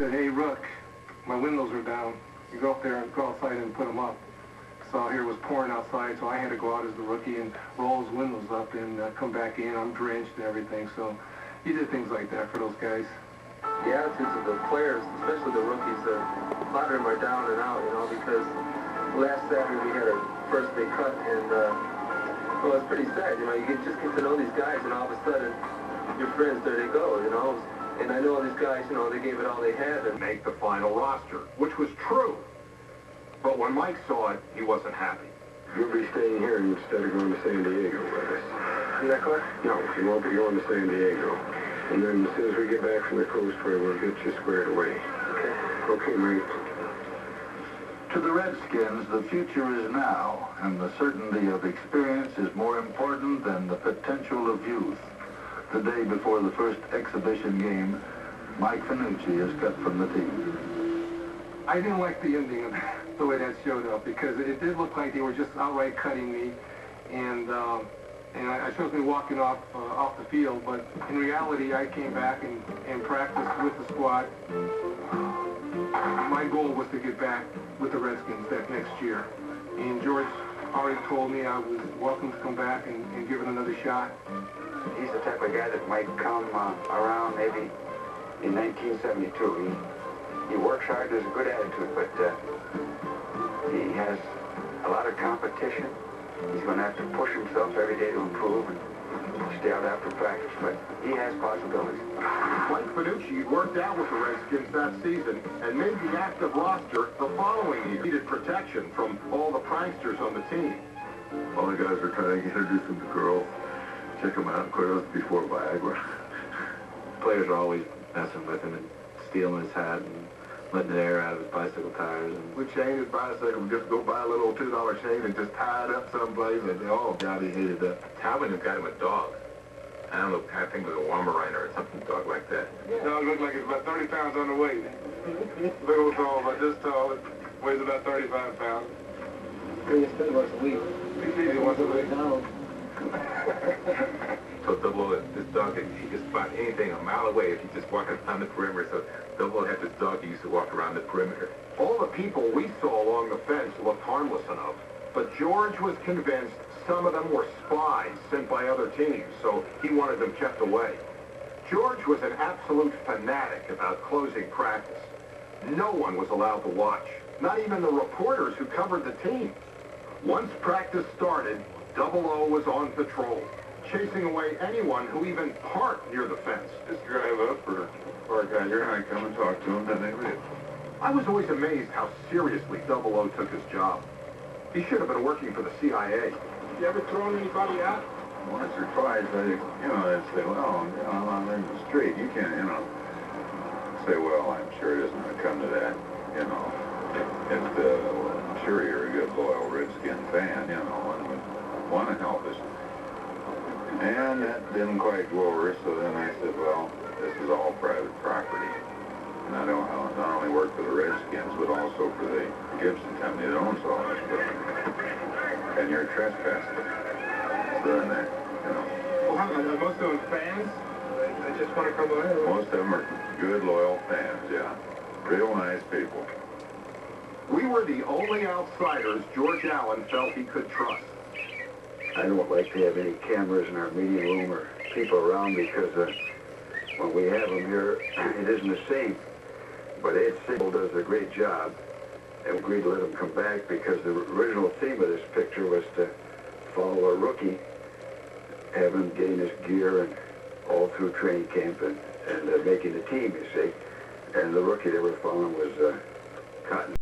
said, "Hey, Rook, my windows are down. You go up there and go outside and put them up." So here it was pouring outside, so I had to go out as the rookie and roll his windows up and come back in. I'm drenched and everything, so he did things like that for those guys. The attitudes of the players, especially the rookies, a lot of them are down and out, you know, because last Saturday we had our first big cut, and well, it's pretty sad, you know. You just get to know these guys, and all of a sudden, your friends, there they go, you know. And I know these guys, you know, they gave it all they had and make the final roster, which was true. But when Mike saw it, he wasn't happy. You'll be staying here instead of going to San Diego with us. Is that correct? No, you won't be going to San Diego. And then as soon as we get back from the coast, we'll get you squared away. Okay. Okay, Mike. To the Redskins, the future is now, and the certainty of experience is more important than the potential of youth. The day before the first exhibition game, Mike Finucci is cut from the team. I didn't like the ending of the way that showed up, because it did look like they were just outright cutting me, and I supposed to be walking off the field, but in reality I came back and practiced with the squad. My goal was to get back with the Redskins that next year, and George already told me I was welcome to come back and give it another shot. He's the type of guy that might come around maybe in 1972. He works hard, has a good attitude, but he has a lot of competition. He's going to have to push himself every day to improve and stay out after practice, but he has possibilities. Mike Finucci worked out with the Redskins that season and made the active roster the following year. He needed protection from all the pranksters on the team. All the guys were trying to introduce him to girls, check him out. Of course, it was before Viagra. Players are always messing with him and stealing his hat and letting the air out of his bicycle tires. And We chained his bicycle, just go buy a little $2 chain and just tie it up someplace, and oh God, he hated that. Talbot got him a dog. I don't know, I think it was a Weimaraner or something, dog like that. Dog looked like it's about 30 pounds on the weight. Little tall, about this tall, weighs about 35 pounds. he spent once a week. He wants to lay down. So Double, this dog, he just spot anything a mile away if he just walking on the perimeter. So Double had this dog he used to walk around the perimeter. All the people we saw along the fence looked harmless enough, but George was convinced some of them were spies sent by other teams, so he wanted them kept away. George was an absolute fanatic about closing practice. No one was allowed to watch, not even the reporters who covered the team. Once practice started, Double O was on patrol, chasing away anyone who even parked near the fence. Just drive up or a guy here and I come and talk to him, then they leave. I was always amazed how seriously Double O took his job. He should have been working for the CIA. You ever thrown anybody out? Once or twice, they'd say, well, I'm in the street. You can't, say, well, I'm sure it isn't going to come to that, I'm sure you're a good, loyal Redskin fan, and would want to help us. And that didn't quite go over, so then I said, well, this is all private property. And I don't not only work for the Redskins, but also for the Gibson company that owns all this stuff. And you're trespassing. So then they, Well, most of them fans? They just want to come in. most of them are good, loyal fans, yeah. Real nice people. We were the only outsiders George Allen felt he could trust. I don't like to have any cameras in our meeting room or people around because when we have them here, it isn't the same. But Ed Siegel does a great job, and we agreed to let him come back because the original theme of this picture was to follow a rookie, have him getting his gear and all through training camp and making the team, you see. And the rookie they were following was Cotton.